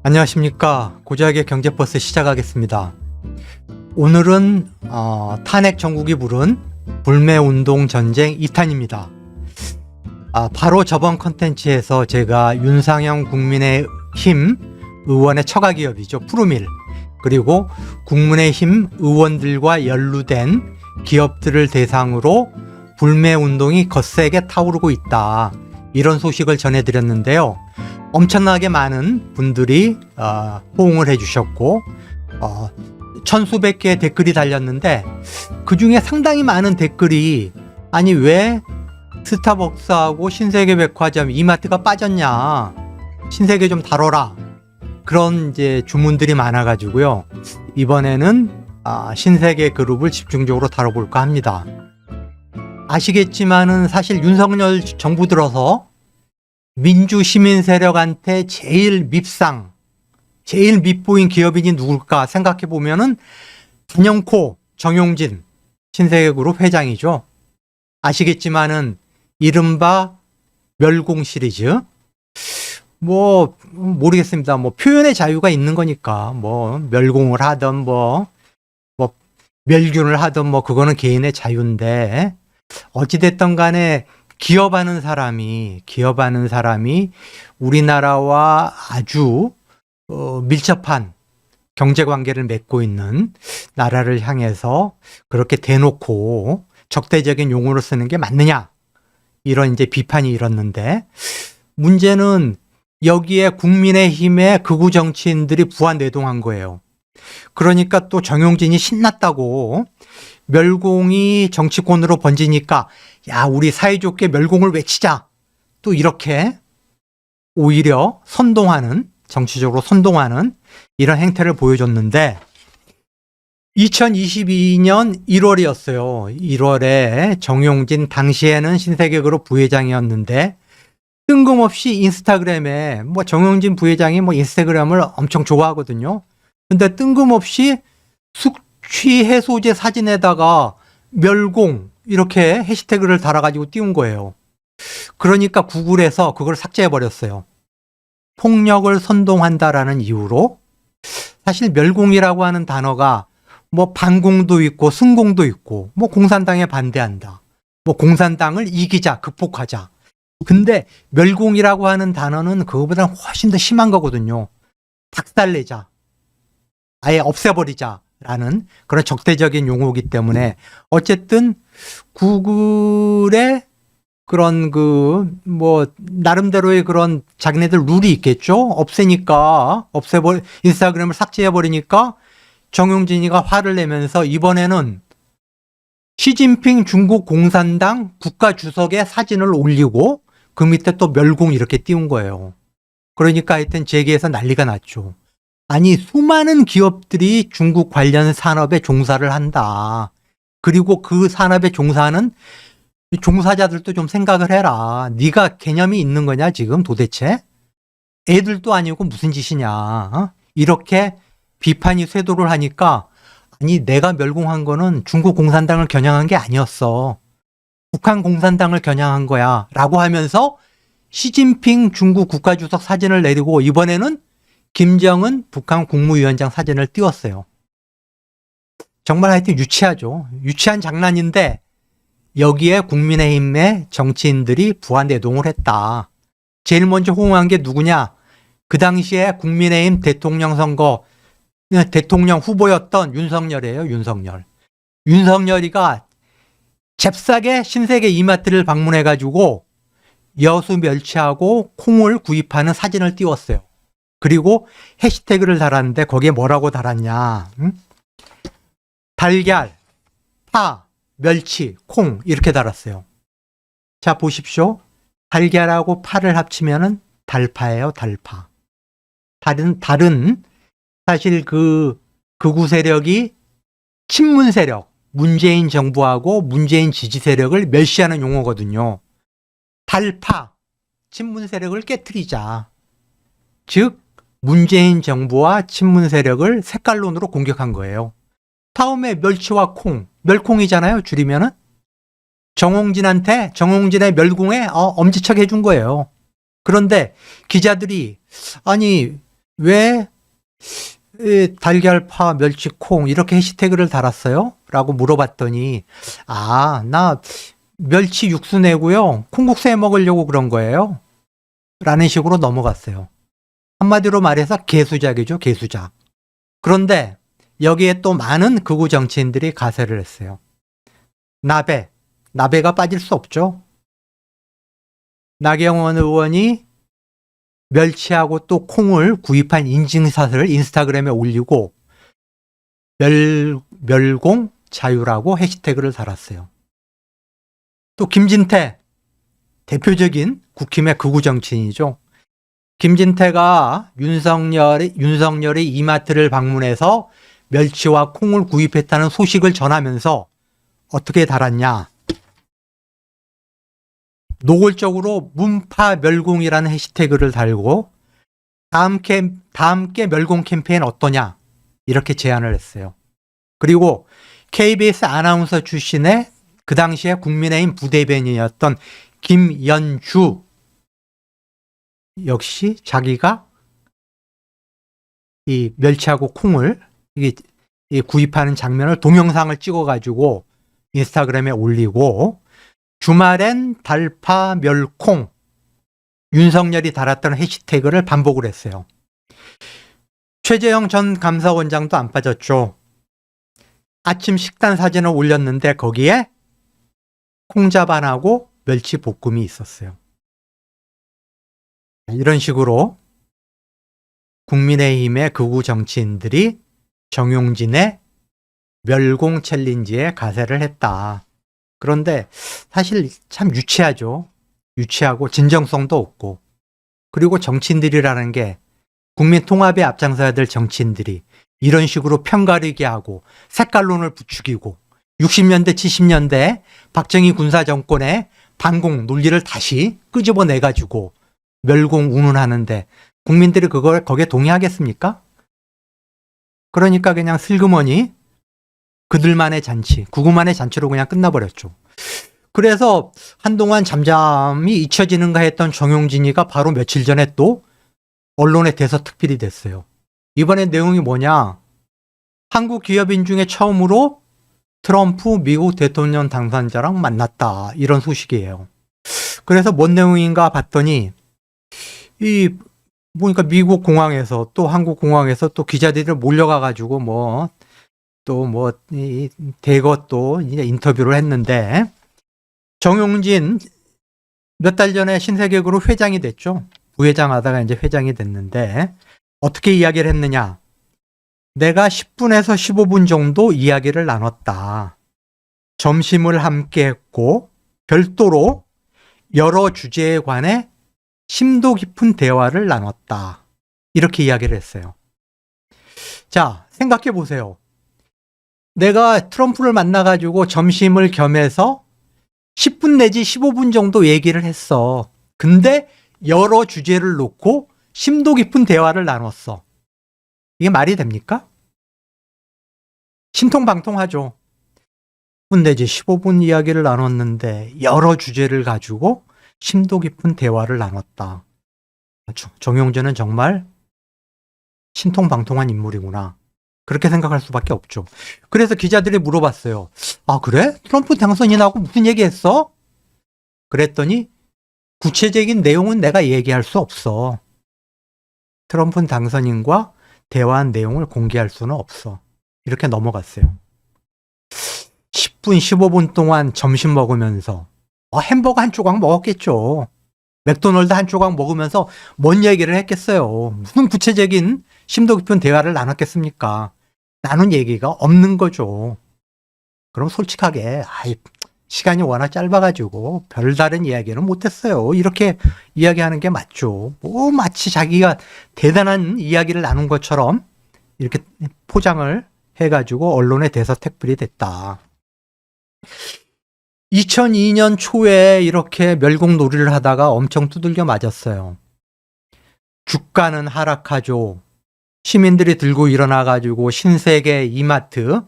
안녕하십니까. 고작의 경제버스 시작하겠습니다. 오늘은 탄핵 정국이 부른 불매운동 전쟁 2탄입니다. 바로 저번 컨텐츠에서 제가 윤상현 국민의힘 의원의 처가기업이죠. 푸르밀, 그리고 국민의힘 의원들과 연루된 기업들을 대상으로 불매운동이 거세게 타오르고 있다, 이런 소식을 전해드렸는데요. 엄청나게 많은 분들이 호응을 해주셨고 천수백 개의 댓글이 달렸는데, 그 중에 상당히 많은 댓글이 아니 왜 스타벅스하고 신세계백화점, 이마트가 빠졌냐, 신세계 좀 다뤄라, 그런 이제 주문들이 많아가지고요. 이번에는 신세계 그룹을 집중적으로 다뤄볼까 합니다. 아시겠지만은 사실 윤석열 정부 들어서 민주 시민 세력한테 제일 밉상, 제일 밉보인 기업인이 누굴까 생각해 보면은 단연코 정용진 신세계그룹 회장이죠. 아시겠지만은 이른바 멸공 시리즈, 뭐 모르겠습니다. 뭐 표현의 자유가 있는 거니까 뭐 멸공을 하든 뭐 멸균을 하든 뭐 그거는 개인의 자유인데, 어찌됐든 간에 기업하는 사람이 우리나라와 아주 밀접한 경제관계를 맺고 있는 나라를 향해서 그렇게 대놓고 적대적인 용어를 쓰는 게 맞느냐, 이런 이제 비판이 일었는데, 문제는 여기에 국민의힘의 극우 정치인들이 부안내동한 거예요. 그러니까 또 정용진이 신났다고 멸공이 정치권으로 번지니까 야, 우리 사이좋게 멸공을 외치자, 또 이렇게 오히려 선동하는, 정치적으로 선동하는 이런 행태를 보여줬는데, 2022년 1월이었어요. 1월에 정용진, 당시에는 신세계그룹 부회장이었는데, 뜬금없이 인스타그램에 정용진 부회장이 인스타그램을 엄청 좋아하거든요. 근데 뜬금없이 숙취 해소제 사진에다가 멸공 이렇게 해시태그를 달아가지고 띄운 거예요. 그러니까 구글에서 그걸 삭제해버렸어요. 폭력을 선동한다라는 이유로. 사실 멸공이라고 하는 단어가 반공도 있고 승공도 있고, 공산당에 반대한다, 공산당을 이기자, 극복하자. 근데 멸공이라고 하는 단어는 그거보다 훨씬 더 심한 거거든요. 박살내자, 아예 없애버리자라는 그런 적대적인 용어이기 때문에, 어쨌든 구글의 그런 나름대로의 그런 자기네들 룰이 있겠죠. 없애니까, 인스타그램을 삭제해버리니까 정용진이가 화를 내면서 이번에는 시진핑 중국 공산당 국가주석의 사진을 올리고 그 밑에 또 멸공 이렇게 띄운 거예요. 그러니까 하여튼 재계에서 난리가 났죠. 아니, 수많은 기업들이 중국 관련 산업에 종사를 한다. 그리고 그 산업에 종사하는 종사자들도 좀 생각을 해라. 네가 개념이 있는 거냐 지금 도대체? 애들도 아니고 무슨 짓이냐. 이렇게 비판이 쇄도를 하니까, 아니 내가 멸공한 거는 중국 공산당을 겨냥한 게 아니었어, 북한 공산당을 겨냥한 거야 라고 하면서 시진핑 중국 국가주석 사진을 내리고 이번에는 김정은 북한 국무위원장 사진을 띄웠어요. 정말 하여튼 유치하죠. 유치한 장난인데 여기에 국민의힘의 정치인들이 부안내동을 했다. 제일 먼저 호응한 게 누구냐? 그 당시에 국민의힘 대통령 선거 대통령 후보였던 윤석열이에요. 윤석열이가 잽싸게 신세계 이마트를 방문해가지고 여수 멸치하고 콩을 구입하는 사진을 띄웠어요. 그리고 해시태그를 달았는데 거기에 뭐라고 달았냐? 달걀, 파, 멸치, 콩 이렇게 달았어요. 자 보십시오. 달걀하고 파를 합치면은 달파예요. 달파. 다른 사실 극우 세력이 친문 세력, 문재인 정부하고 문재인 지지 세력을 멸시하는 용어거든요. 달파, 친문 세력을 깨트리자. 즉 문재인 정부와 친문 세력을 색깔론으로 공격한 거예요. 다음에 멸치와 콩, 멸콩이잖아요, 줄이면은. 정용진의 멸공에 엄지척 해준 거예요. 그런데 기자들이 아니 왜 달걀파, 멸치콩 이렇게 해시태그를 달았어요? 라고 물어봤더니 나 멸치 육수 내고요. 콩국수 해 먹으려고 그런 거예요. 라는 식으로 넘어갔어요. 한마디로 말해서 개수작이죠. 개수작. 그런데 여기에 또 많은 극우 정치인들이 가세를 했어요. 나베가 빠질 수 없죠. 나경원 의원이 멸치하고 또 콩을 구입한 인증샷을 인스타그램에 올리고 멸공 자유라고 해시태그를 달았어요. 또 김진태, 대표적인 국힘의 극우 정치인이죠. 김진태가 윤석열이 이마트를 방문해서 멸치와 콩을 구입했다는 소식을 전하면서 어떻게 달았냐. 노골적으로 문파 멸공이라는 해시태그를 달고 다함께 멸공 캠페인 어떠냐 이렇게 제안을 했어요. 그리고 KBS 아나운서 출신의 그 당시에 국민의힘 부대변인이었던 김연주 역시 자기가 이 멸치하고 콩을 구입하는 장면을 동영상을 찍어가지고 인스타그램에 올리고 주말엔 달파 멸콩 윤석열이 달았던 해시태그를 반복을 했어요. 최재형 전 감사원장도 안 빠졌죠. 아침 식단 사진을 올렸는데 거기에 콩자반하고 멸치 볶음이 있었어요. 이런 식으로 국민의힘의 극우 정치인들이 정용진의 멸공 챌린지에 가세를 했다. 그런데 사실 참 유치하죠. 유치하고 진정성도 없고. 그리고 정치인들이라는 게 국민 통합에 앞장서야 될 정치인들이 이런 식으로 편가르게 하고 색깔론을 부추기고 60년대 70년대 박정희 군사정권의 반공 논리를 다시 끄집어내가지고 멸공 운운하는데 국민들이 거기에 동의하겠습니까? 그러니까 그냥 슬그머니 그들만의 잔치, 구구만의 잔치로 그냥 끝나버렸죠. 그래서 한동안 잠잠히 잊혀지는가 했던 정용진이가 바로 며칠 전에 또 언론의 대서특필이 됐어요. 이번에 내용이 뭐냐? 한국 기업인 중에 처음으로 트럼프 미국 대통령 당선자랑 만났다. 이런 소식이에요. 그래서 뭔 내용인가 봤더니 보니까 미국 공항에서 또 한국 공항에서 또 기자들이 몰려가가지고 대거 또 이제 인터뷰를 했는데 정용진 몇 달 전에 신세계그룹 회장이 됐죠. 부회장 하다가 이제 회장이 됐는데 어떻게 이야기를 했느냐. 내가 10분에서 15분 정도 이야기를 나눴다. 점심을 함께 했고 별도로 여러 주제에 관해 심도 깊은 대화를 나눴다. 이렇게 이야기를 했어요. 자, 생각해 보세요. 내가 트럼프를 만나가지고 점심을 겸해서 10분 내지 15분 정도 얘기를 했어. 근데 여러 주제를 놓고 심도 깊은 대화를 나눴어. 이게 말이 됩니까? 신통방통하죠. 10분 내지 15분 이야기를 나눴는데 여러 주제를 가지고 심도 깊은 대화를 나눴다. 정용진은 정말 신통방통한 인물이구나. 그렇게 생각할 수밖에 없죠. 그래서 기자들이 물어봤어요. 아, 그래? 트럼프 당선인하고 무슨 얘기했어? 그랬더니 구체적인 내용은 내가 얘기할 수 없어. 트럼프 당선인과 대화한 내용을 공개할 수는 없어. 이렇게 넘어갔어요. 10분, 15분 동안 점심 먹으면서 햄버거 한 조각 먹었겠죠. 맥도날드 한 조각 먹으면서 뭔 얘기를 했겠어요. 무슨 구체적인 심도 깊은 대화를 나눴겠습니까? 나눈 얘기가 없는 거죠. 그럼 솔직하게 시간이 워낙 짧아가지고 별다른 이야기는 못했어요. 이렇게 이야기하는 게 맞죠. 마치 자기가 대단한 이야기를 나눈 것처럼 이렇게 포장을 해가지고 언론에 대서특필이 됐다. 2002년 초에 이렇게 멸공놀이를 하다가 엄청 두들겨 맞았어요. 주가는 하락하죠. 시민들이 들고 일어나가지고 신세계, 이마트,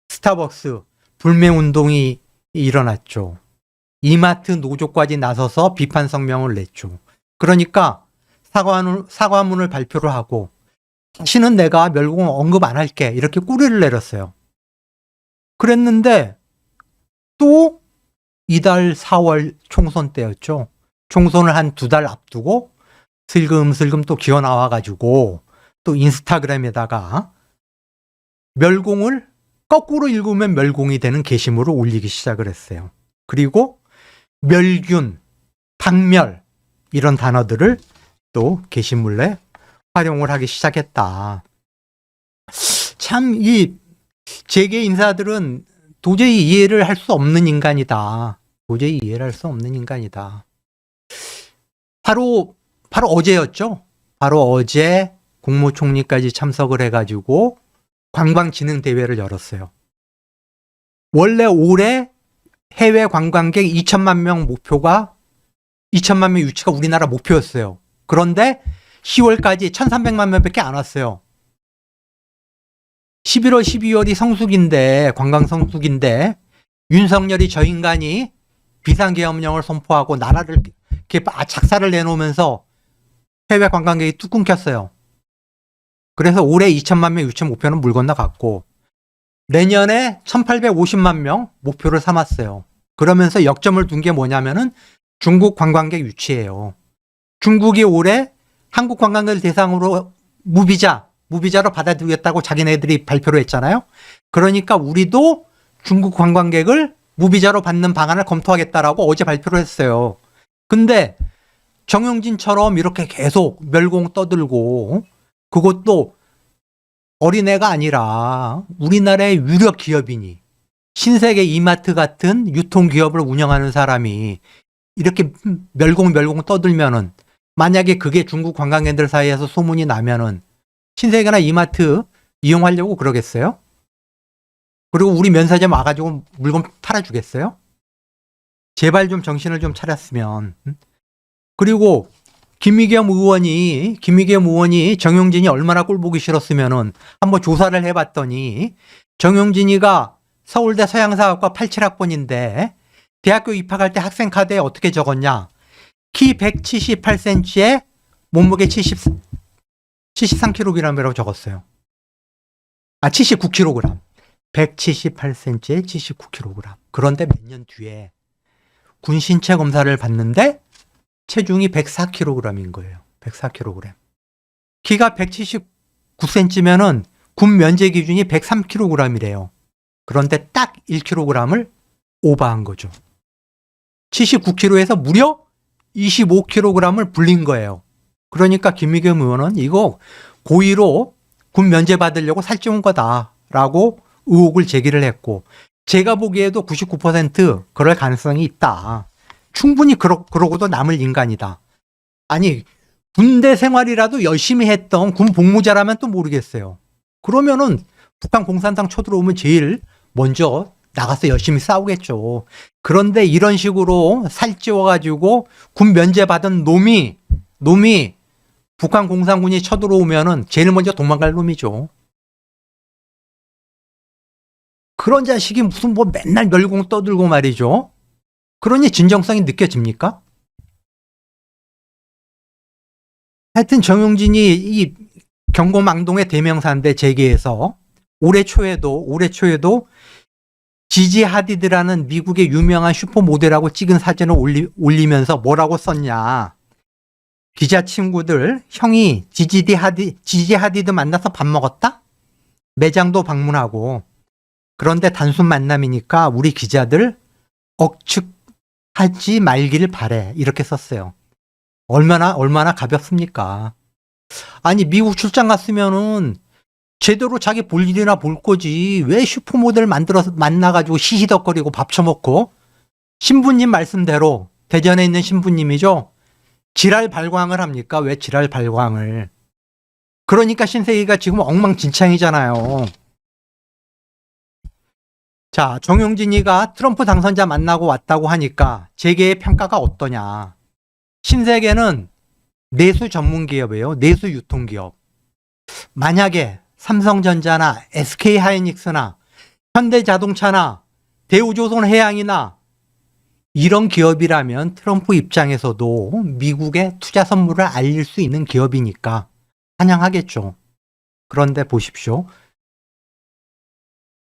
스타벅스 불매운동이 일어났죠. 이마트 노조까지 나서서 비판 성명을 냈죠. 그러니까 사과문을 발표를 하고 다시는 내가 멸공 언급 안 할게. 이렇게 꼬리를 내렸어요. 그랬는데 또 이달 4월 총선 때였죠. 총선을 한 2달 앞두고 슬금슬금 또 기어 나와가지고 또 인스타그램에다가 멸공을 거꾸로 읽으면 멸공이 되는 게시물을 올리기 시작을 했어요. 그리고 멸균, 박멸 이런 단어들을 또 게시물에 활용을 하기 시작했다. 참 이 재계 인사들은 도저히 이해를 할 수 없는 인간이다. 도저히 이해를 할 수 없는 인간이다. 바로 어제였죠. 바로 어제 국무총리까지 참석을 해가지고 관광진흥대회를 열었어요. 원래 올해 해외 관광객 2천만 명 목표가 2천만 명 유치가 우리나라 목표였어요. 그런데 10월까지 1,300만 명밖에 안 왔어요. 11월, 12월이 성수기인데 관광 성수기인데 윤석열이 저 인간이 비상계엄령을 선포하고 나라를 이렇게 작사를 내놓으면서 해외 관광객이 뚝 끊겼어요. 그래서 올해 2천만 명 유치 목표는 물 건너갔고 내년에 1,850만 명 목표를 삼았어요. 그러면서 역점을 둔 게 뭐냐면은 중국 관광객 유치예요. 중국이 올해 한국 관광객을 대상으로 무비자로 받아들이겠다고 자기네들이 발표를 했잖아요. 그러니까 우리도 중국 관광객을 무비자로 받는 방안을 검토하겠다라고 어제 발표를 했어요. 근데 정용진처럼 이렇게 계속 멸공 떠들고 그것도 어린애가 아니라 우리나라의 유력 기업이니 신세계 이마트 같은 유통기업을 운영하는 사람이 이렇게 멸공 떠들면은 만약에 그게 중국 관광객들 사이에서 소문이 나면은 신세계나 이마트 이용하려고 그러겠어요? 그리고 우리 면세점 와가지고 물건 팔아주겠어요? 제발 좀 정신을 좀 차렸으면. 그리고 김미겸 의원이 정용진이 얼마나 꼴보기 싫었으면은 한번 조사를 해봤더니 정용진이가 서울대 서양사학과 87학번인데 대학교 입학할 때 학생 카드에 어떻게 적었냐? 키 178cm에 몸무게 73kg이라고 적었어요. 79kg. 178cm에 79kg. 그런데 몇 년 뒤에 군 신체 검사를 받는데 체중이 104kg인 거예요. 104kg. 키가 179cm면은 군 면제 기준이 103kg이래요. 그런데 딱 1kg을 오버한 거죠. 79kg에서 무려 25kg을 불린 거예요. 그러니까 김미겸 의원은 이거 고의로 군 면제 받으려고 살찌운 거다라고 의혹을 제기를 했고 제가 보기에도 99% 그럴 가능성이 있다. 충분히 그러고도 남을 인간이다. 아니 군대 생활이라도 열심히 했던 군 복무자라면 또 모르겠어요. 그러면은 북한 공산당 쳐들어오면 제일 먼저 나가서 열심히 싸우겠죠. 그런데 이런 식으로 살찌워가지고 군 면제 받은 놈이 북한 공산군이 쳐들어오면은 제일 먼저 도망갈 놈이죠. 그런 자식이 무슨 뭐 맨날 멸공 떠들고 말이죠. 그러니 진정성이 느껴집니까? 하여튼 정용진이 이 경고망동의 대명사인데 재계에서 올해 초에도 지지 하디드라는 미국의 유명한 슈퍼모델하고 찍은 사진을 올리면서 뭐라고 썼냐. 기자 친구들, 형이 지지 하디드 만나서 밥 먹었다? 매장도 방문하고. 그런데 단순 만남이니까 우리 기자들 억측하지 말기를 바래. 이렇게 썼어요. 얼마나 가볍습니까? 아니, 미국 출장 갔으면은 제대로 자기 볼 일이나 볼 거지. 왜 슈퍼모델 만나가지고 히히덕거리고 밥 처먹고. 신부님 말씀대로, 대전에 있는 신부님이죠. 지랄 발광을 합니까? 왜 지랄 발광을. 그러니까 신세계가 지금 엉망진창이잖아요. 자, 정용진이가 트럼프 당선자 만나고 왔다고 하니까 재계의 평가가 어떠냐. 신세계는 내수 전문 기업이에요. 내수 유통 기업. 만약에 삼성전자나 SK하이닉스나 현대자동차나 대우조선해양이나 이런 기업이라면 트럼프 입장에서도 미국에 투자 선물을 알릴 수 있는 기업이니까 환영하겠죠. 그런데 보십시오.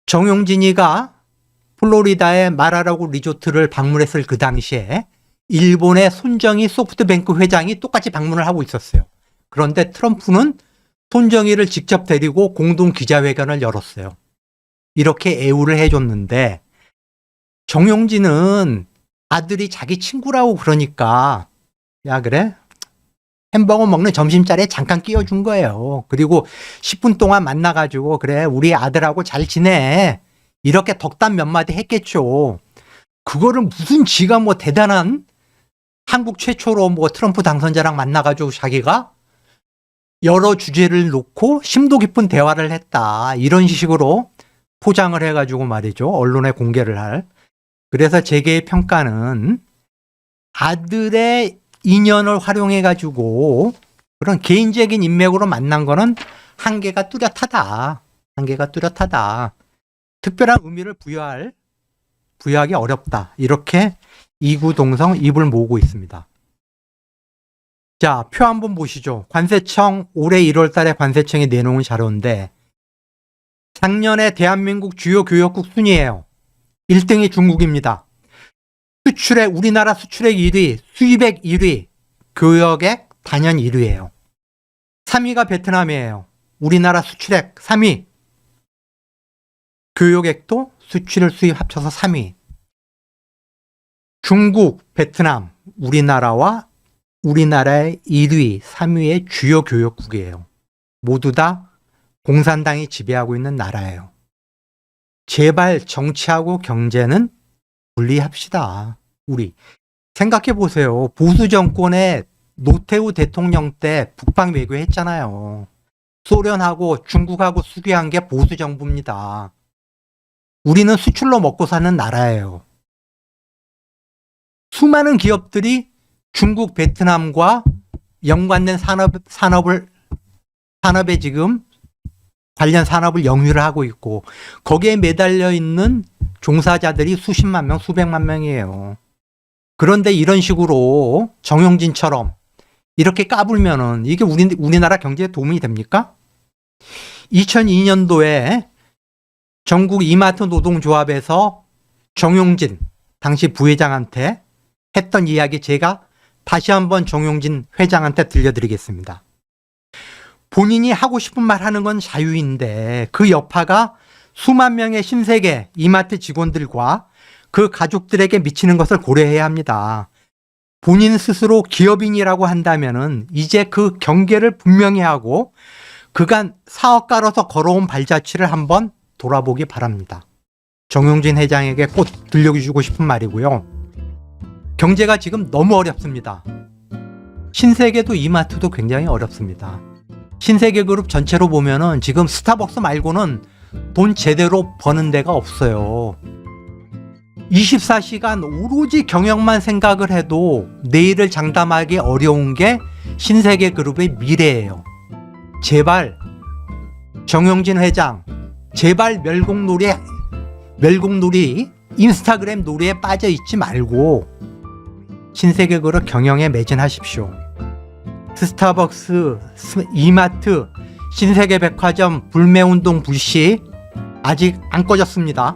정용진이가 플로리다의 마라라고 리조트를 방문했을 그 당시에 일본의 손정희 소프트뱅크 회장이 똑같이 방문을 하고 있었어요. 그런데 트럼프는 손정희를 직접 데리고 공동 기자회견을 열었어요. 이렇게 애우를 해줬는데 정용진은 아들이 자기 친구라고 그러니까 야 그래? 햄버거 먹는 점심자리에 잠깐 끼워준 거예요. 그리고 10분 동안 만나가지고 그래 우리 아들하고 잘 지내 이렇게 덕담 몇 마디 했겠죠. 그거를 무슨 지가 뭐 대단한 한국 최초로 뭐 트럼프 당선자랑 만나가지고 자기가 여러 주제를 놓고 심도 깊은 대화를 했다 이런 식으로 포장을 해가지고 말이죠. 언론에 공개를 할. 그래서 재계의 평가는 아들의 인연을 활용해가지고 그런 개인적인 인맥으로 만난 거는 한계가 뚜렷하다. 한계가 뚜렷하다. 특별한 의미를 부여하기 어렵다. 이렇게 이구동성 입을 모으고 있습니다. 자, 표 한번 보시죠. 관세청 올해 1월 달에 관세청이 내놓은 자료인데 작년에 대한민국 주요 교역국 순위예요. 1등이 중국입니다. 우리나라 수출액 1위, 수입액 1위, 교역액 단연 1위예요. 3위가 베트남이에요. 우리나라 수출액 3위, 교역액도 수출 수입 합쳐서 3위. 중국, 베트남, 우리나라의 1위, 3위의 주요 교역국이에요. 모두 다 공산당이 지배하고 있는 나라예요. 제발 정치하고 경제는 분리합시다. 우리 생각해 보세요. 보수 정권의 노태우 대통령 때 북방 외교 했잖아요. 소련하고 중국하고 수교한 게 보수 정부입니다. 우리는 수출로 먹고 사는 나라예요. 수많은 기업들이 중국, 베트남과 연관된 산업에 지금 관련 산업을 영위를 하고 있고 거기에 매달려 있는 종사자들이 수십만 명, 수백만 명이에요. 그런데 이런 식으로 정용진처럼 이렇게 까불면은 이게 우리나라 경제에 도움이 됩니까? 2002년도에 전국 이마트 노동조합에서 정용진 당시 부회장한테 했던 이야기 제가 다시 한번 정용진 회장한테 들려드리겠습니다. 본인이 하고 싶은 말 하는 건 자유인데 그 여파가 수만 명의 신세계 이마트 직원들과 그 가족들에게 미치는 것을 고려해야 합니다. 본인 스스로 기업인이라고 한다면은 이제 그 경계를 분명히 하고 그간 사업가로서 걸어온 발자취를 한번 돌아보기 바랍니다. 정용진 회장에게 꼭 들려주고 싶은 말이고요. 경제가 지금 너무 어렵습니다. 신세계도 이마트도 굉장히 어렵습니다. 신세계그룹 전체로 보면은 지금 스타벅스 말고는 돈 제대로 버는 데가 없어요. 24시간 오로지 경영만 생각을 해도 내일을 장담하기 어려운 게 신세계그룹의 미래예요. 제발 정용진 회장 제발 멸공놀이 인스타그램 놀이에 빠져 있지 말고 신세계그룹 경영에 매진하십시오. 스타벅스, 이마트, 신세계백화점 불매운동 불씨 아직 안 꺼졌습니다.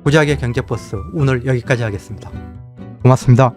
고작의 경제버스 오늘 여기까지 하겠습니다. 고맙습니다.